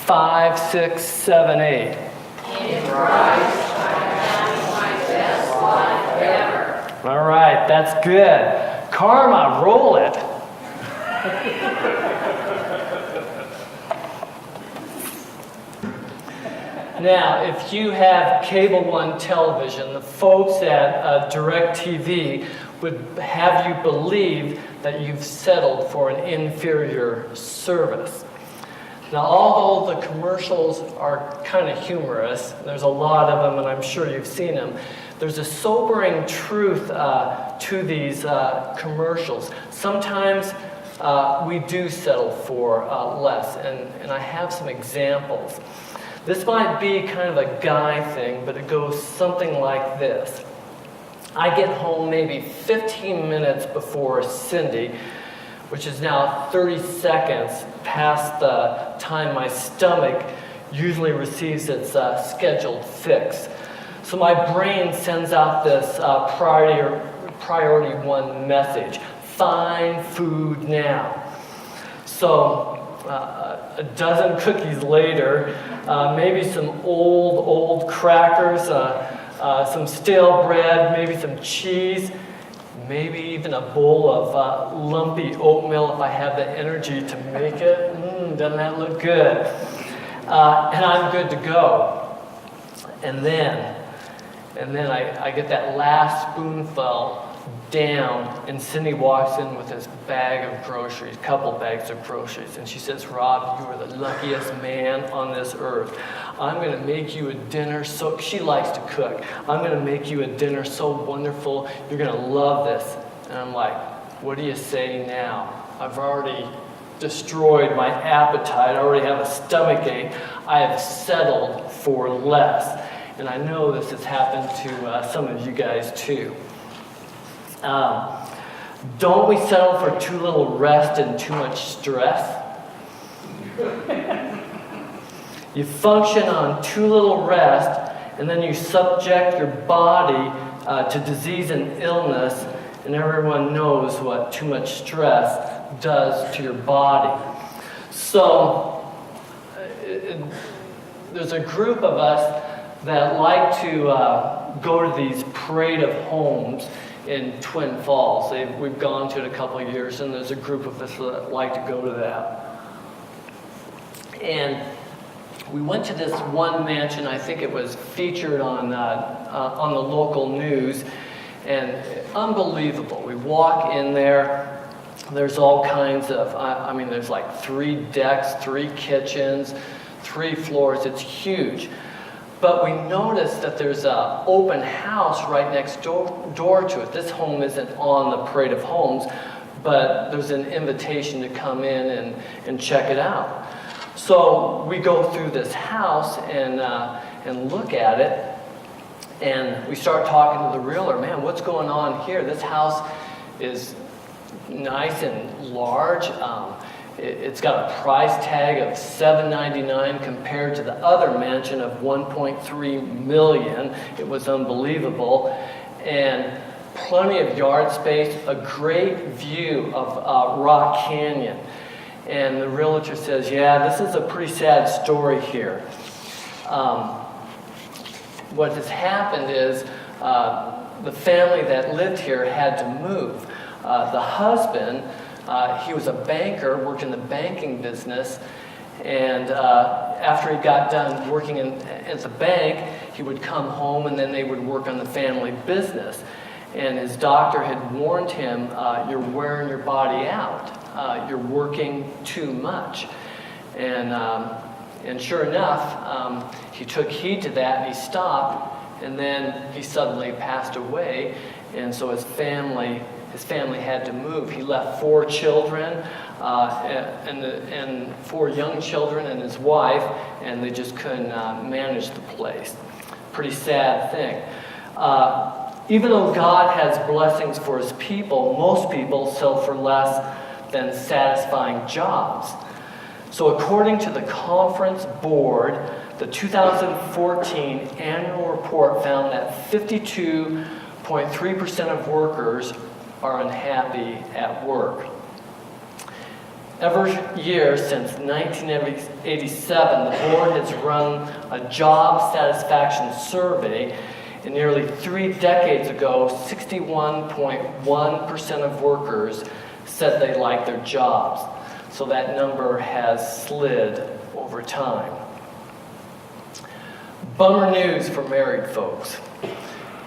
5, 6, 7, 8. In Christ, I have my best life ever. All right, that's good. Karma, roll it. Now, if you have Cable One television, the folks at DirecTV would have you believe that you've settled for an inferior service. Now, although the commercials are kind of humorous, there's a lot of them, and I'm sure you've seen them, there's a sobering truth to these commercials. Sometimes we do settle for less, and I have some examples. This might be kind of a guy thing, but it goes something like this. I get home maybe 15 minutes before Cindy, which is now 30 seconds past the time my stomach usually receives its scheduled fix. So my brain sends out this priority one message: find food now. So a dozen cookies later, maybe some old crackers, some stale bread, maybe some cheese, maybe even a bowl of lumpy oatmeal if I have the energy to make it. Doesn't that look good? And I'm good to go. And then I get that last spoonful down, and Cindy walks in with this bag of groceries, couple bags of groceries, and she says, "Rob, you are the luckiest man on this earth. I'm going to make you a dinner so," she likes to cook, "I'm going to make you a dinner so wonderful, you're going to love this." And I'm like, what do you say now? I've already destroyed my appetite. I already have a stomach ache. I have settled for less. And I know this has happened to some of you guys too. Don't we settle for too little rest and too much stress? You function on too little rest, and then you subject your body to disease and illness, and everyone knows what too much stress does to your body. So there's a group of us that like to go to these parade of homes in Twin Falls. We've gone to it a couple of years, and there's a group of us that like to go to that. And we went to this one mansion. I think it was featured on the local news, and unbelievable. We walk in there. There's all kinds of, there's like 3 decks, 3 kitchens, 3 floors. It's huge. But we noticed that there's an open house right next door to it. This home isn't on the parade of homes, but there's an invitation to come in and check it out. So we go through this house and look at it, and we start talking to the realtor. Man, what's going on here? This house is nice and large. It's got a price tag of $799 compared to the other mansion of $1.3 million. It was unbelievable. And plenty of yard space, a great view of Rock Canyon. And the realtor says, yeah, this is a pretty sad story here. What has happened is the family that lived here had to move. The husband, he was a banker, worked in the banking business, and after he got done working at the bank, he would come home and then they would work on the family business. And his doctor had warned him, you're wearing your body out. You're working too much. And sure enough, he took heed to that and he stopped, and then he suddenly passed away, and so his family had to move. He left 4 children, and 4 young children and his wife, and they just couldn't manage the place. Pretty sad thing. Even though God has blessings for his people, most people settle for less than satisfying jobs. So according to the conference board, the 2014 annual report found that 52.3% of workers are unhappy at work. Every year since 1987, the board has run a job satisfaction survey, and nearly 3 decades ago, 61.1% of workers said they like their jobs. So that number has slid over time. Bummer news for married folks.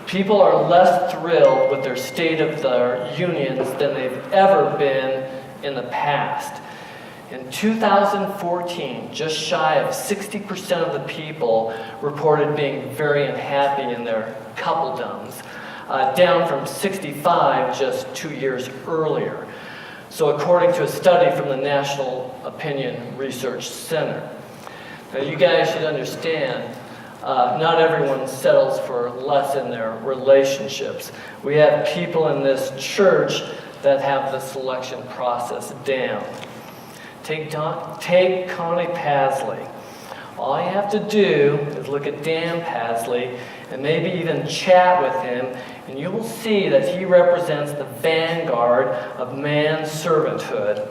People are less thrilled with their state of their unions than they've ever been in the past. In 2014, just shy of 60% of the people reported being very unhappy in their coupledoms, down from 65 just 2 years earlier. So according to a study from the National Opinion Research Center. Now you guys should understand, not everyone settles for less in their relationships. We have people in this church that have the selection process down. Take Connie Pasley. All you have to do is look at Dan Pasley and maybe even chat with him, and you will see that he represents the vanguard of man's servanthood.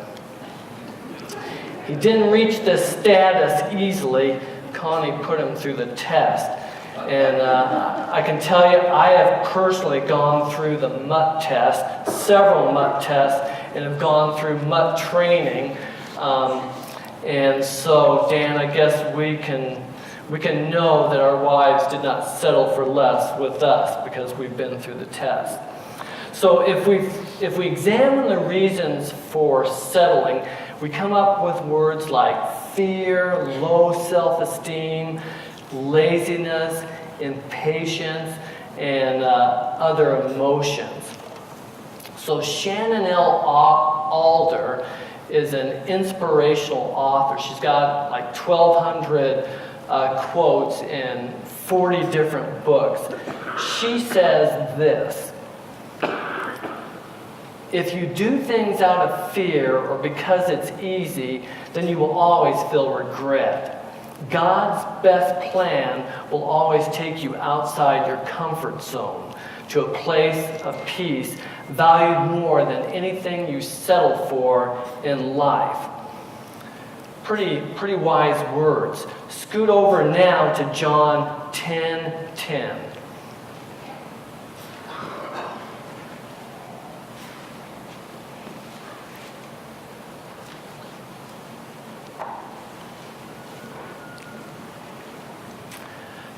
He didn't reach this status easily. Connie put him through the test. And I can tell you, I have personally gone through the MUT test, several MUT tests, and have gone through MUT training. And so, Dan, I guess we can know that our wives did not settle for less with us because we've been through the test. So if we examine the reasons for settling, we come up with words like fear, low self-esteem, laziness, impatience, and other emotions. So Shannon L. Alder is an inspirational author. She's got like 1,200 quotes in 40 different books. She says this: if you do things out of fear or because it's easy, then you will always feel regret. God's best plan will always take you outside your comfort zone to a place of peace valued more than anything you settle for in life. Pretty wise words. Scoot over now to John 10:10.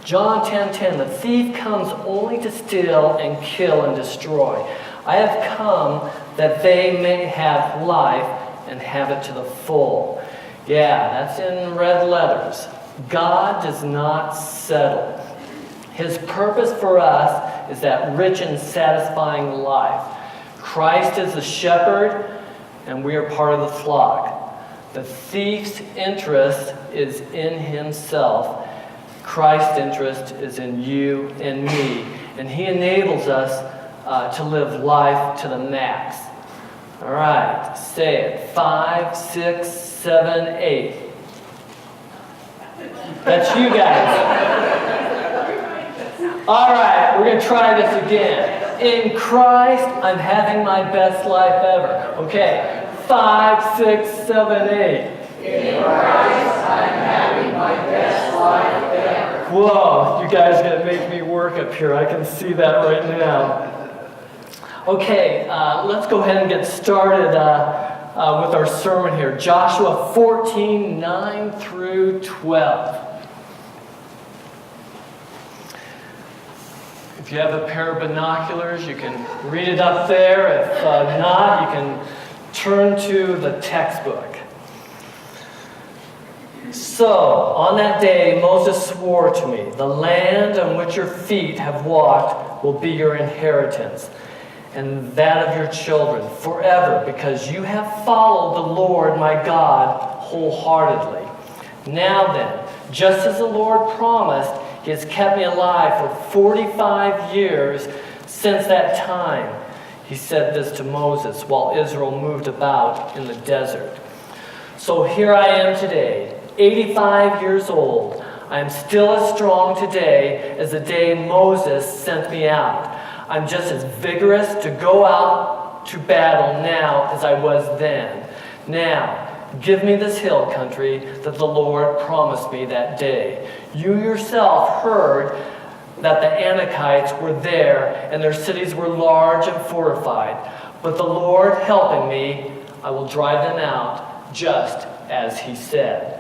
John 10:10, the thief comes only to steal and kill and destroy. I have come that they may have life and have it to the full. Yeah, that's in red letters. God does not settle. His purpose for us is that rich and satisfying life. Christ is the shepherd, and we are part of the flock. The thief's interest is in himself. Christ's interest is in you and me, and he enables us to live life to the max. All right, say it. 5, 6, 7, 8. That's you guys. All right, we're going to try this again. In Christ, I'm having my best life ever. Okay, 5, 6, 7, 8. In Christ, I'm having my best life ever. Whoa, you guys are going to make me work up here. I can see that right now. Okay, let's go ahead and get started with our sermon here. Joshua 14, 9 through 12. If you have a pair of binoculars, you can read it up there. If not, you can turn to the textbook. So, on that day, Moses swore to me, the land on which your feet have walked will be your inheritance, and that of your children forever, because you have followed the Lord my God wholeheartedly. Now then, just as the Lord promised, he has kept me alive for 45 years since that time. He said this to Moses while Israel moved about in the desert. So here I am today, 85 years old. I am still as strong today as the day Moses sent me out. I'm just as vigorous to go out to battle now as I was then. Now, give me this hill country that the Lord promised me that day. You yourself heard that the Anakites were there, and their cities were large and fortified. But the Lord helping me, I will drive them out, just as he said.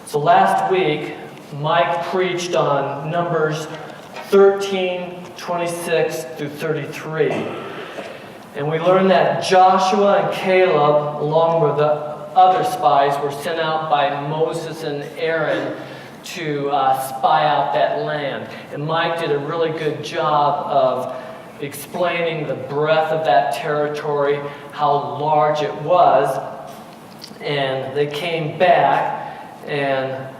So last week, Mike preached on Numbers 13, 26 through 33. And we learned that Joshua and Caleb, along with the other spies, were sent out by Moses and Aaron to spy out that land. And Mike did a really good job of explaining the breadth of that territory, how large it was. And they came back, and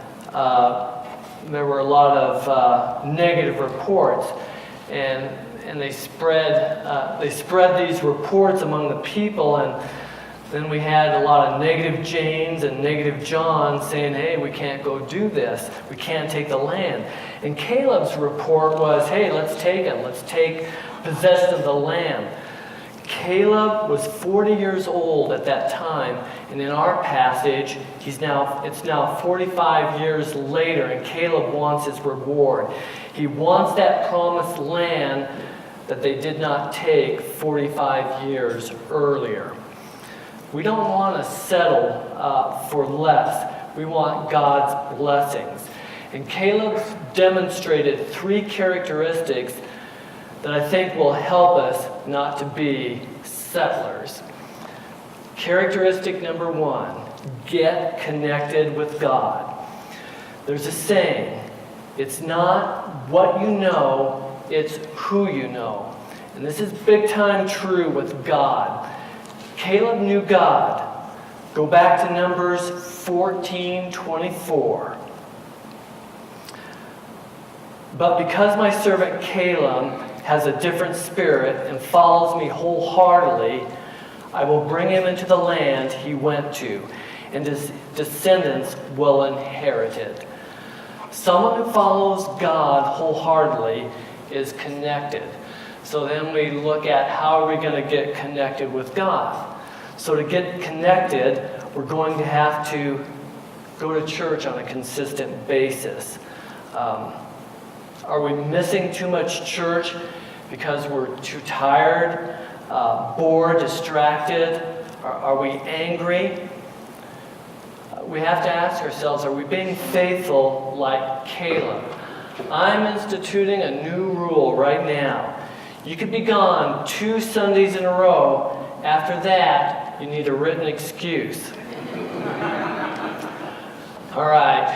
there were a lot of negative reports. And they spread these reports among the people, and then we had a lot of negative Janes and negative Johns saying, hey, we can't go do this. We can't take the land. And Caleb's report was, hey, let's take it. Let's take possession of the land. Caleb was 40 years old at that time, and in our passage, it's now 45 years later, and Caleb wants his reward. He wants that promised land that they did not take 45 years earlier. We don't want to settle for less. We want God's blessings. And Caleb demonstrated 3 characteristics that I think will help us not to be settlers. Characteristic number 1, get connected with God. There's a saying, it's not what you know, it's who you know. And this is big time true with God. Caleb knew God. Go back to Numbers 14:24. But because my servant Caleb has a different spirit and follows me wholeheartedly, I will bring him into the land he went to, and his descendants will inherit it. Someone who follows God wholeheartedly is connected. So then we look at how are we going to get connected with God. So to get connected, we're going to have to go to church on a consistent basis. Are we missing too much church because we're too tired, bored, distracted? Are we angry? We have to ask ourselves, are we being faithful like Caleb? I'm instituting a new rule right now. You could be gone 2 Sundays in a row. After that, you need a written excuse. All right,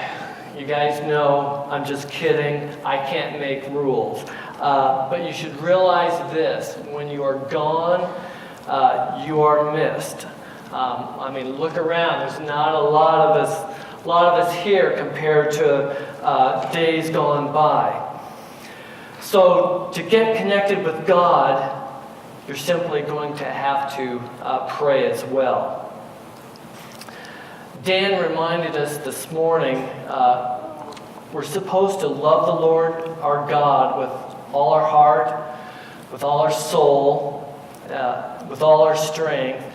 you guys know I'm just kidding. I can't make rules. But you should realize this. When you are gone, you are missed. Look around. There's not a lot of us here compared to days gone by. So to get connected with God, you're simply going to have to pray as well. Dan reminded us this morning, we're supposed to love the Lord our God with all our heart, with all our soul, with all our strength,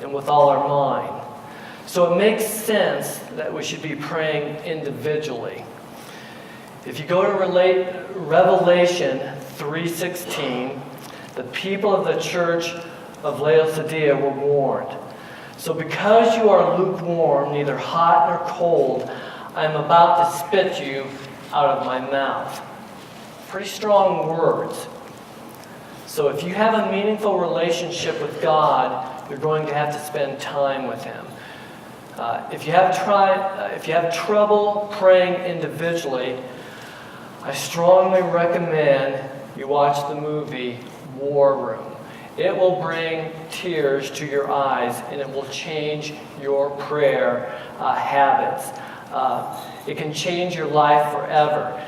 and with all our mind. So it makes sense that we should be praying individually. If you go to Revelation 3:16, the people of the church of Laodicea were warned. So because you are lukewarm, neither hot nor cold, I am about to spit you out of my mouth. Pretty strong words. So if you have a meaningful relationship with God, you're going to have to spend time with Him. If you have trouble praying individually, I strongly recommend you watch the movie War Room. It will bring tears to your eyes, and it will change your prayer habits. It can change your life forever.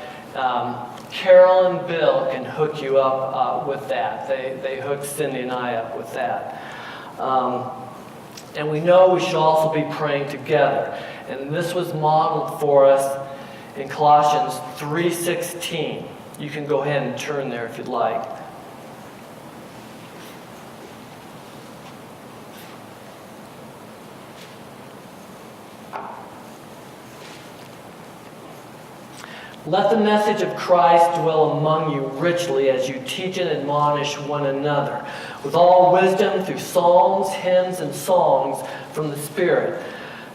Carol and Bill can hook you up with that. They hooked Cindy and I up with that. And we know we should also be praying together. And this was modeled for us in Colossians 3:16. You can go ahead and turn there if you'd like. Let the message of Christ dwell among you richly as you teach and admonish one another, with all wisdom through psalms, hymns, and songs from the Spirit,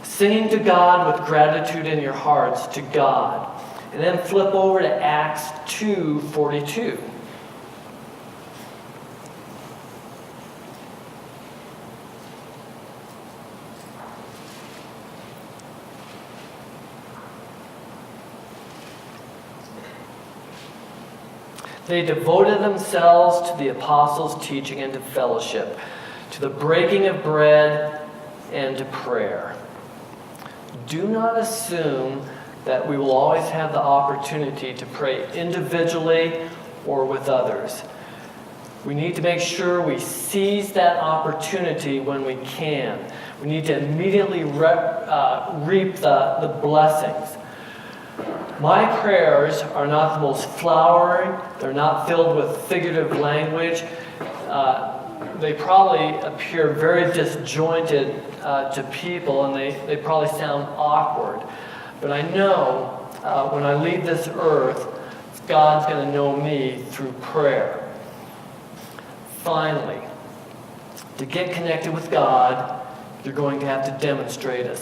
singing to God with gratitude in your hearts to God. And then flip over to Acts 2:42. They devoted themselves to the apostles' teaching and to fellowship, to the breaking of bread and to prayer. Do not assume that we will always have the opportunity to pray individually or with others. We need to make sure we seize that opportunity when we can. We need to immediately reap the blessings. My prayers are not the most flowery. They're not filled with figurative language. They probably appear very disjointed to people, and they probably sound awkward. But I know when I leave this earth, God's going to know me through prayer. Finally, to get connected with God, you're going to have to demonstrate a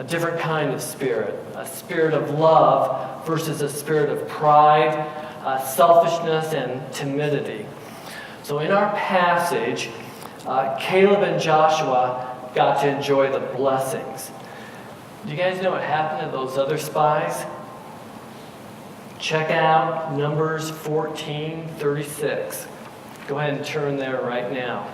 different kind of spirit, a spirit of love versus a spirit of pride, selfishness, and timidity. So in our passage, Caleb and Joshua got to enjoy the blessings. Do you guys know what happened to those other spies? Check out Numbers 14:36. Go ahead and turn there right now.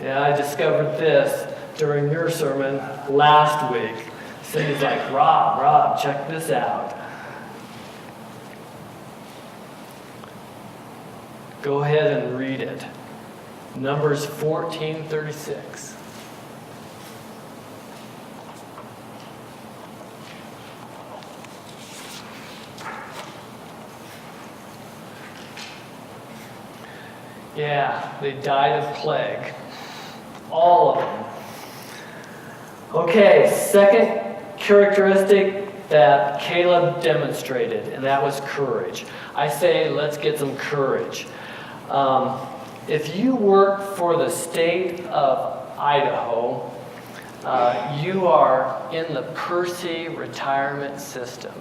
Yeah, I discovered this during your sermon last week. Cindy's like, Rob, check this out. Go ahead and read it. Numbers 14:36. Yeah, they died of plague. All of them. Okay, second characteristic that Caleb demonstrated, and that was courage. I say, let's get some courage. If you work for the state of Idaho, you are in the Percy retirement system.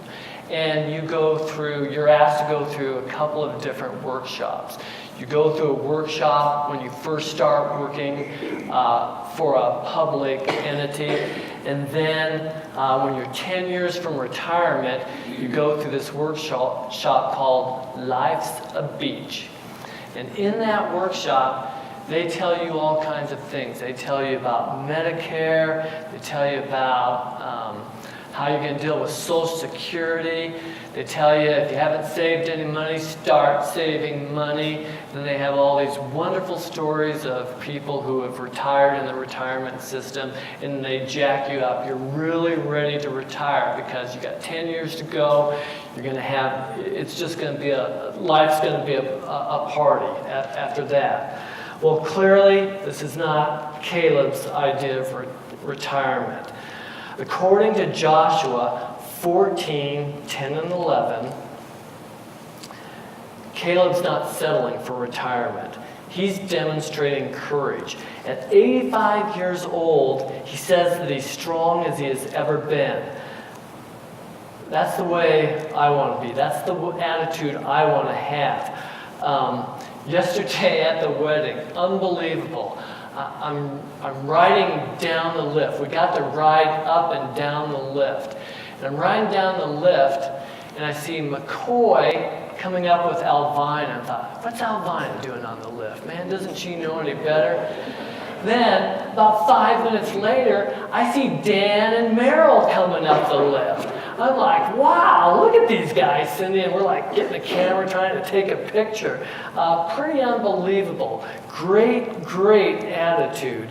And you're asked to go through a couple of different workshops. You go through a workshop when you first start working for a public entity, and then when you're 10 years from retirement, you go through this workshop called Life's a Beach. And in that workshop, they tell you all kinds of things. They tell you about Medicare, they tell you about how you're going to deal with Social Security. They tell you if you haven't saved any money, start saving money. Then they have all these wonderful stories of people who have retired in the retirement system, and they jack you up. You're really ready to retire because you got 10 years to go. You're going to have, it's just going to be life's going to be a party after that. Well, clearly, this is not Caleb's idea of retirement. According to Joshua 14:10 and 11, Caleb's not settling for retirement. He's demonstrating courage. At 85 years old, he says that he's strong as he has ever been. That's the way I want to be. That's the attitude I want to have. Yesterday at the wedding, unbelievable. I'm riding down the lift. We got to ride up and down the lift. And I'm riding down the lift, and I see McCoy coming up with Alvina. I thought, what's Alvina doing on the lift? Man, doesn't she know any better? Then, about 5 minutes later, I see Dan and Merrill coming up the lift. I'm like, wow, look at these guys, Cindy, and we're like getting the camera, trying to take a picture. Pretty unbelievable. Great attitude.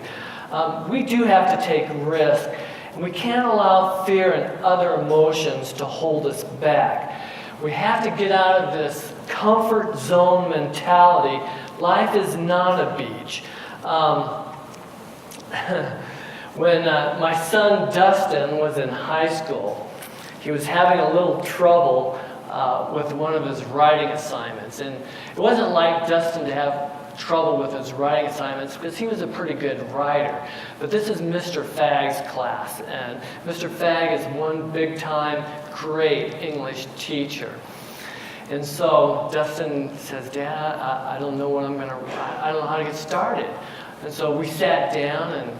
We do have to take risks, and we can't allow fear and other emotions to hold us back. We have to get out of this comfort zone mentality. Life is not a beach. When my son Dustin was in high school, he was having a little trouble with one of his writing assignments. And it wasn't like Dustin to have trouble with his writing assignments because he was a pretty good writer. But this is Mr. Fagg's class, and Mr. Fagg is one big-time great English teacher. And so Dustin says, Dad, I don't know what I don't know how to get started. And so we sat down, and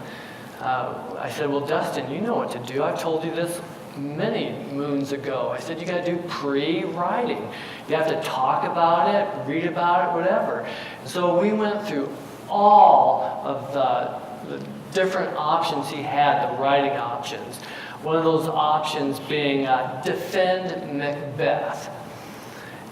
I said, well, Dustin, you know what to do. I've told you this many moons ago. I said, you got to do pre-writing. You have to talk about it, read about it, whatever. And so we went through all of the different options he had, the writing options. One of those options being defend Macbeth.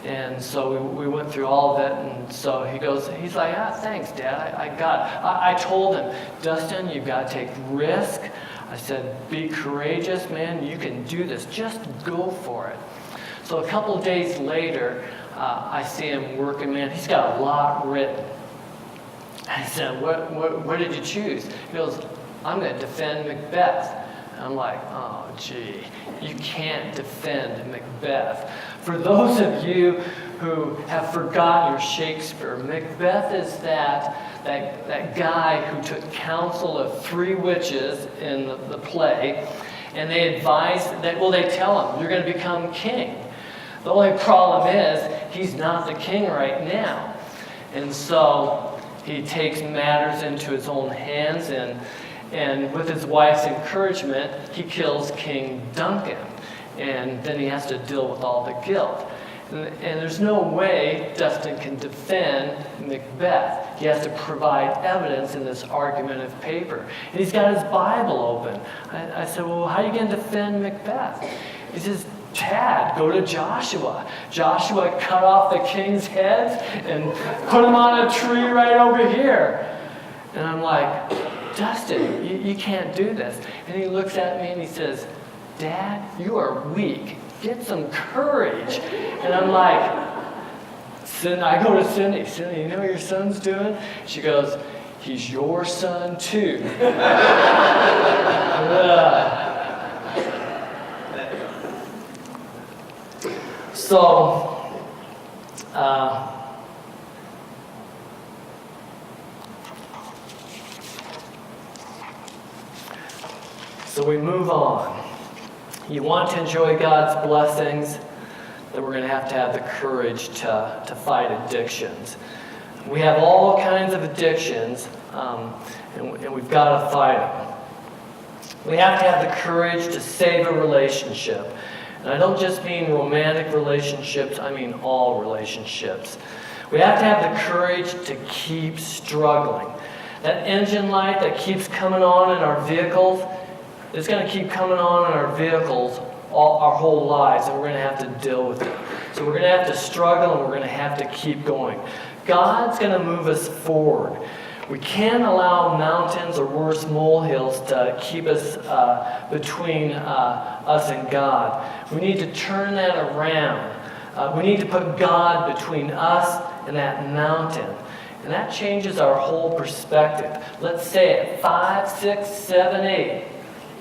And so we went through all of it, and so he's like, thanks, Dad, I got it. I told him, Dustin, you've got to take risk. I said, be courageous, man, you can do this, just go for it. So a couple of days later, I see him working, man, he's got a lot written. I said, what did you choose? He goes, I'm going to defend Macbeth. I'm like, oh, gee, you can't defend Macbeth. For those of you who have forgotten your Shakespeare, Macbeth is that guy who took counsel of three witches in the play, and they advise that, well, they tell him, you're going to become king. The only problem is, he's not the king right now. And so he takes matters into his own hands, and with his wife's encouragement, he kills King Duncan. And then he has to deal with all the guilt. And there's no way Dustin can defend Macbeth. He has to provide evidence in this argumentative paper. And he's got his Bible open. I said, well, how are you going to defend Macbeth? He says, Dad, go to Joshua. Joshua cut off the king's heads and put them on a tree right over here. And I'm like, Dustin, you can't do this. And he looks at me and he says, Dad, you are weak. Get some courage. And I'm like, I go to Cindy. Cindy, you know what your son's doing? She goes, he's your son too. So we move on. You want to enjoy God's blessings, then we're going to have the courage to fight addictions. We have all kinds of addictions, and we've got to fight them. We have to have the courage to save a relationship. And I don't just mean romantic relationships, I mean all relationships. We have to have the courage to keep struggling. That engine light that keeps coming on in our vehicles, it's going to keep coming on in our vehicles our whole lives, and we're going to have to deal with it. So we're going to have to struggle, and we're going to have to keep going. God's going to move us forward. We can't allow mountains or worse, molehills to keep us between us and God. We need to turn that around. We need to put God between us and that mountain. And that changes our whole perspective. Let's say it. 5, 6, 7, 8.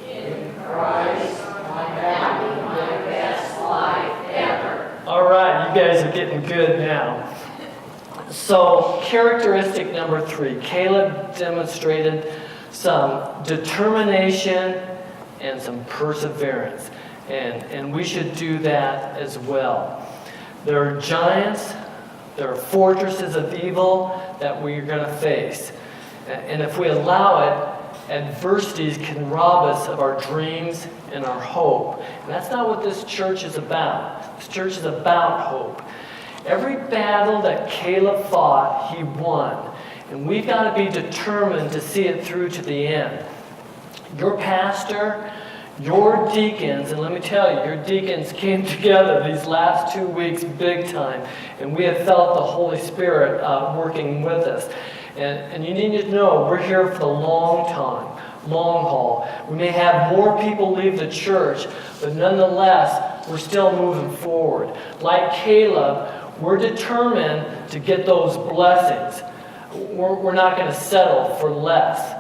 In Christ, I'm having my best life ever. All right, you guys are getting good now. So, characteristic number 3. Caleb demonstrated some determination and some perseverance. And we should do that as well. There are giants, there are fortresses of evil that we're going to face. And if we allow it, adversities can rob us of our dreams and our hope. And that's not what this church is about. This church is about hope. Every battle that Caleb fought, he won. And we've got to be determined to see it through to the end. Your pastor, your deacons, and let me tell you, your deacons came together these last 2 weeks big time. And we have felt the Holy Spirit working with us. And you need to know, we're here for the long haul. We may have more people leave the church, but nonetheless, we're still moving forward. Like Caleb, we're determined to get those blessings. We're not going to settle for less.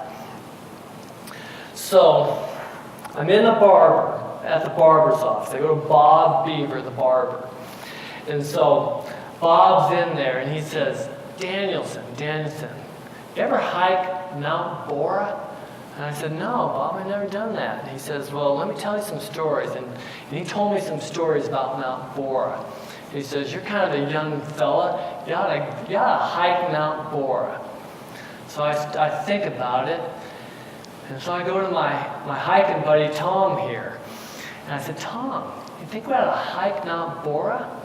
So, I'm in the barber. at the barber's office. I go to Bob Beaver, the barber. And so Bob's in there, and he says, Danielson, you ever hike Mount Bora? And I said, no, Bob, I've never done that. And he says, well, let me tell you some stories. And he told me some stories about Mount Bora. He says, you're kind of a young fella. You ought to hike Mount Bora. So I think about it. And so I go to my hiking buddy, Tom, here. And I said, Tom, you think we ought to hike Mount Bora?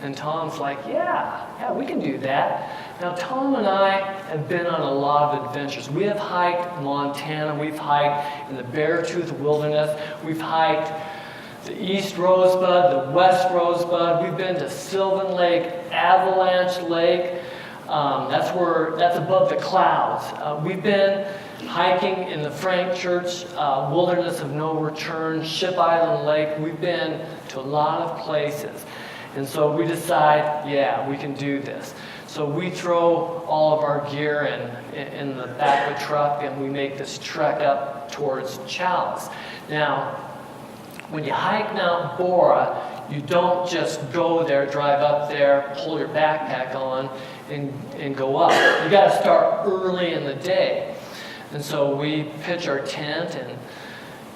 And Tom's like, yeah, we can do that. Now, Tom and I have been on a lot of adventures. We have hiked Montana. We've hiked in the Beartooth Wilderness. We've hiked the East Rosebud, the West Rosebud. We've been to Sylvan Lake, Avalanche Lake. That's above the clouds. We've been hiking in the Frank Church Wilderness of No Return, Ship Island Lake. We've been to a lot of places. And so we decide, yeah, we can do this. So we throw all of our gear in the back of the truck, and we make this trek up towards Chalice. Now, when you hike Mount Bora, you don't just go there, drive up there, pull your backpack on, and go up. You got to start early in the day. And so we pitch our tent, and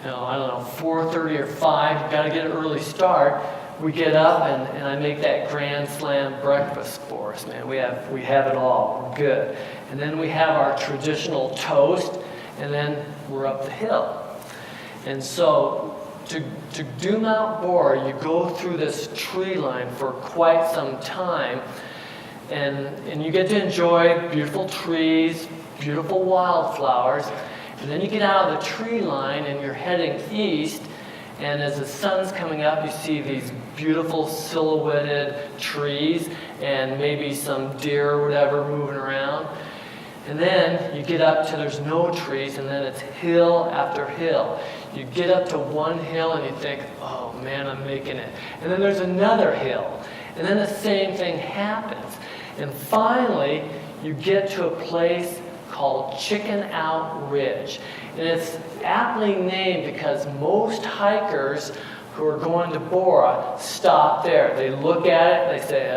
4:30 or 5, you got to get an early start. We get up, and I make that Grand Slam breakfast for us, man. We have it all. We're good. And then we have our traditional toast, and then we're up the hill. And so to do Mount Bora, you go through this tree line for quite some time, and you get to enjoy beautiful trees, beautiful wildflowers, and then you get out of the tree line and you're heading east. And as the sun's coming up, you see these beautiful silhouetted trees and maybe some deer or whatever moving around. And then you get up to there's no trees, and then it's hill after hill. You get up to one hill and you think, oh man, I'm making it. And then there's another hill. And then the same thing happens. And finally, you get to a place called Chicken Out Ridge. And it's aptly named because most hikers who are going to Bora stop there. They look at it, they say,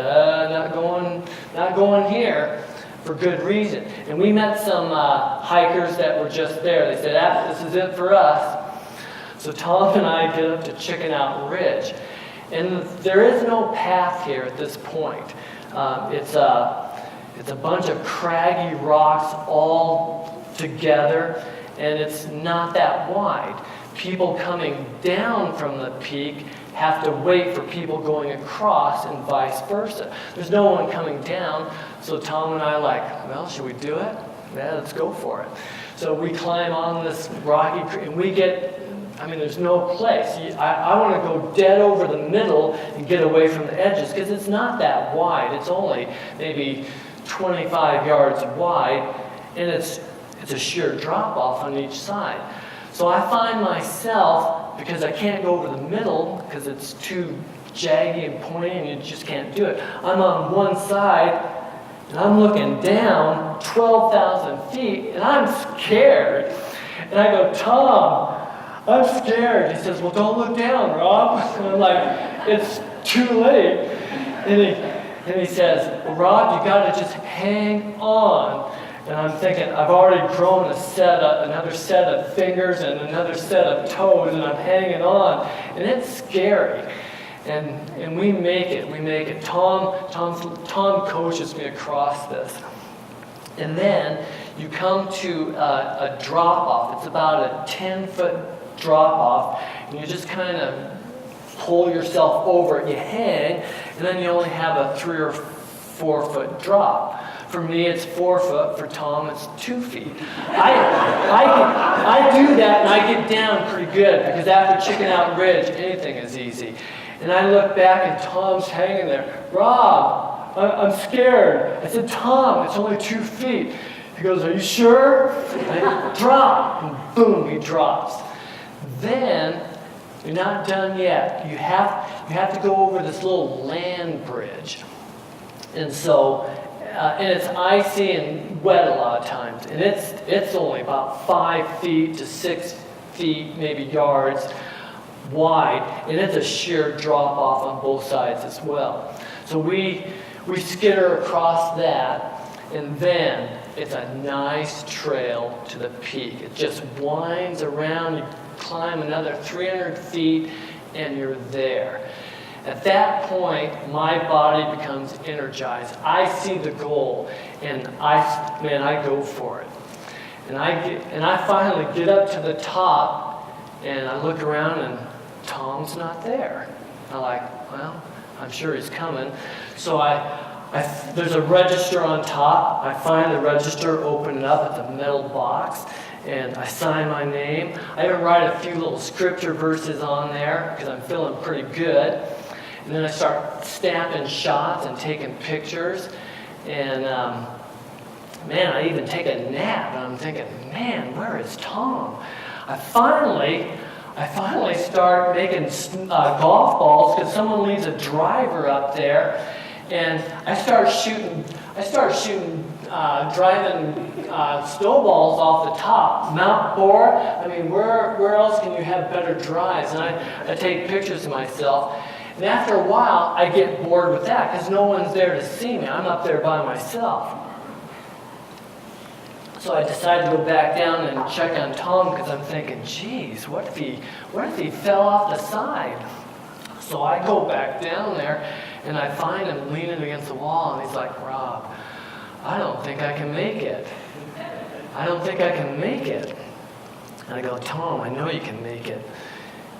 not going here, for good reason. And we met some hikers that were just there. They said, this is it for us. So Tom and I get up to Chicken Out Ridge. And there is no path here at this point. It's a bunch of craggy rocks all together, and it's not that wide. People coming down from the peak have to wait for people going across and vice versa. There's no one coming down, so Tom and I are like, well, should we do it? Yeah, let's go for it. So we climb on this rocky, and there's no place. I want to go dead over the middle and get away from the edges, because it's not that wide. It's only maybe 25 yards wide, and it's a sheer drop-off on each side. So I find myself, because I can't go over the middle, because it's too jaggy and pointy and you just can't do it, I'm on one side, and I'm looking down 12,000 feet, and I'm scared. And I go, Tom, I'm scared. He says, well, don't look down, Rob. And I'm like, it's too late. And he says, well, Rob, you got to just hang on. And I'm thinking, I've already grown another set of fingers and another set of toes, and I'm hanging on. And it's scary. And we make it. Tom coaches me across this. And then you come to a drop-off. It's about a 10-foot drop-off. And you just kind of pull yourself over. You hang, and then you only have a 3 or 4 foot drop. For me, it's 4 foot. For Tom, it's 2 feet. I do that, and I get down pretty good, because after Chicken Out Ridge, anything is easy. And I look back, and Tom's hanging there. Rob, I'm scared. I said, Tom, it's only 2 feet. He goes, are you sure? I drop, and boom, he drops. Then, you're not done yet. You have to go over this little land bridge. And so, and it's icy and wet a lot of times. And it's only about 5 feet to 6 feet, maybe yards, wide, and it's a sheer drop off on both sides as well. So we skitter across that, and then it's a nice trail to the peak. It just winds around, you climb another 300 feet, and you're there. At that point, my body becomes energized. I see the goal, and I go for it. And I finally get up to the top, and I look around, and Tom's not there. I'm like, well, I'm sure he's coming. So there's a register on top. I find the register, open it up. It's a metal box, and I sign my name. I even write a few little scripture verses on there because I'm feeling pretty good. And then I start stamping shots and taking pictures. And I even take a nap, and I'm thinking, man, where is Tom? I finally start making golf balls because someone leaves a driver up there, and I start shooting driving snowballs off the top. Mount Boar, I mean, where else can you have better drives? And I take pictures of myself. And after a while, I get bored with that because no one's there to see me. I'm up there by myself. So I decided to go back down and check on Tom because I'm thinking, geez, what if he fell off the side? So I go back down there and I find him leaning against the wall, and he's like, Rob, I don't think I can make it. I don't think I can make it. And I go, Tom, I know you can make it.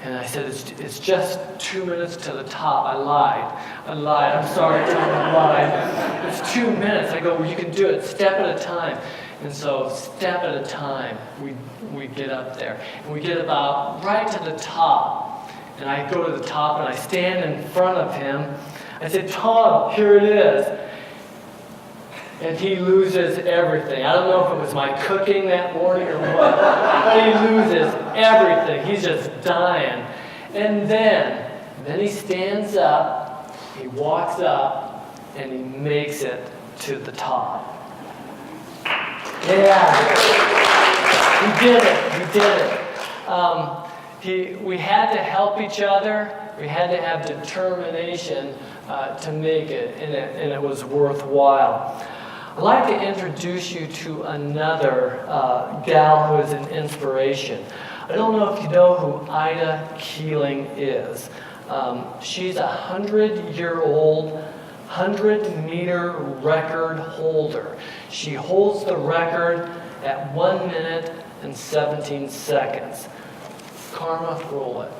And I said, it's just 2 minutes to the top. I lied. I'm sorry, Tom, I lied. It's 2 minutes. I go, well, you can do it step at a time. And so step at a time, we get up there. And we get about right to the top. And I go to the top and I stand in front of him. I said, Tom, here it is. And he loses everything. I don't know if it was my cooking that morning or what, but he loses everything. He's just dying. And then he stands up, he walks up, and he makes it to the top. Yeah, he did it. We had to help each other. We had to have determination to make it, and it was worthwhile. I'd like to introduce you to another gal who is an inspiration. I don't know if you know who Ida Keeling is. She's a 100-year-old 100-meter record holder. She holds the record at 1 minute and 17 seconds. Karma, roll it.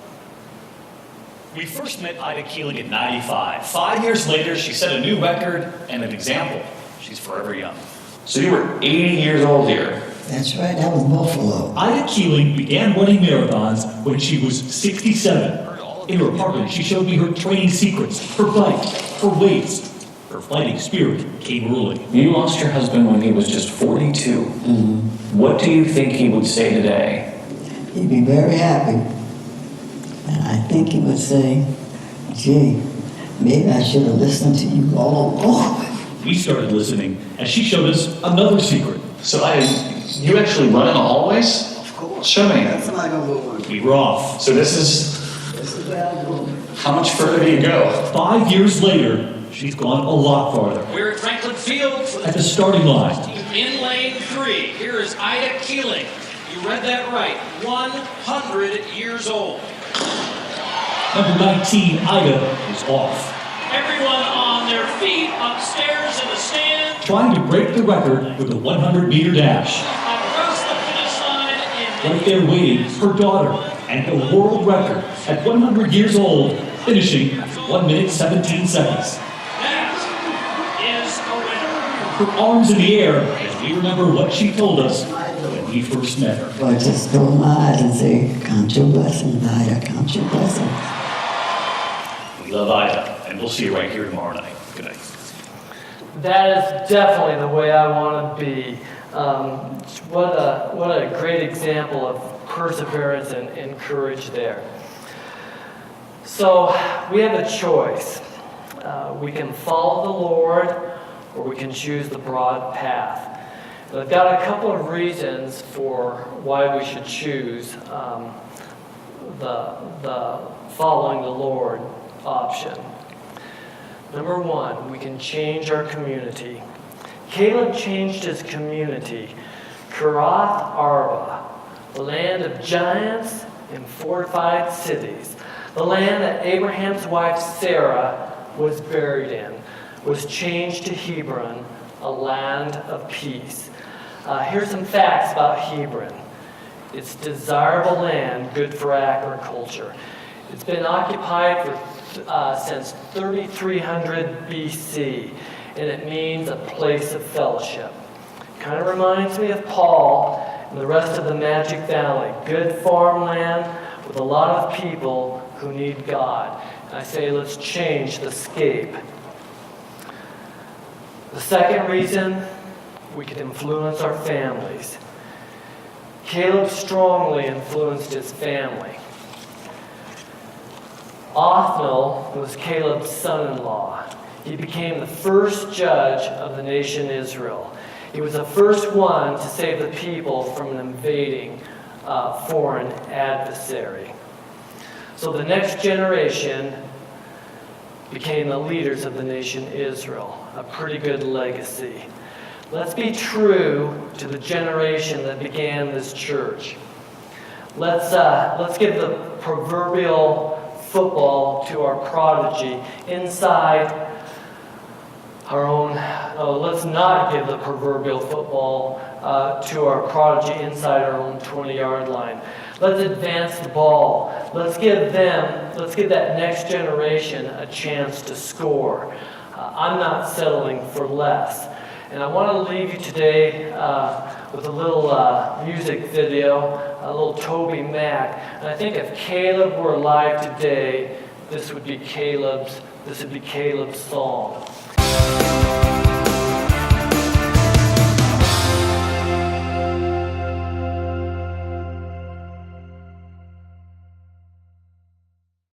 We first met Ida Keeling at 95. 5 years later, she set a new record and an example. She's forever young. So you were 80 years old here. That's right, that was Buffalo. Ida Keeling began running marathons when she was 67. In her apartment, she showed me her training secrets, her bike, her weights. Her fighting spirit came early. You lost your husband when he was just 42. Mm-hmm. What do you think he would say today? He'd be very happy. And I think he would say, gee, maybe I should have listened to you all along. We started listening as she showed us another secret. So you actually run in the hallways? Of course. Show me. That's what I go over. We were off. So this is where I go. how much further do you go? 5 years later, she's gone a lot farther. We're at Franklin Field At the starting line, in lane 3. Here is Ida Keeling. You read that right. 100 years old. number 19, Ida, is off. Everyone on their feet upstairs in the stand. Trying to break the record with the 100-meter dash. Across the finish line in Right there waiting, her daughter, and the world record at 100 years old, finishing 1 minute 17 seconds. that is a winner. Her arms in the air as we remember what she told us when we first met her. But just close my eyes and say, count your blessings, Ida, count your blessings. We love Ida, and we'll see you right here tomorrow night. Good night. That is definitely the way I want to be. What a great example of perseverance and courage there. So we have a choice. We can follow the Lord, or we can choose the broad path. And I've got a couple of reasons for why we should choose the following the Lord option. Number one, we can change our community. Caleb changed his community. Kirath Arba, the land of giants and fortified cities, the land that Abraham's wife Sarah was buried in, was changed to Hebron, a land of peace. Here's some facts about Hebron. It's desirable land, good for agriculture. It's been occupied since 3300 BC, and it means a place of fellowship. Kind of reminds me of Paul and the rest of the Magic Valley. Good farmland with a lot of people who need God. And I say, let's change the scape. The second reason, we can influence our families. Caleb strongly influenced his family. Othniel was Caleb's son-in-law. He became the first judge of the nation Israel. He was the first one to save the people from an invading foreign adversary. So the next generation became the leaders of the nation Israel. A pretty good legacy. Let's be true to the generation that began this church. Let's give the proverbial football to our prodigy inside our own. Let's not give the proverbial football to our prodigy inside our own 20-yard line. Let's advance the ball. Let's give that next generation a chance to score. I'm not settling for less. And I want to leave you today with a little music video, a little Toby Mac. And I think if Caleb were alive today, this would be Caleb's song.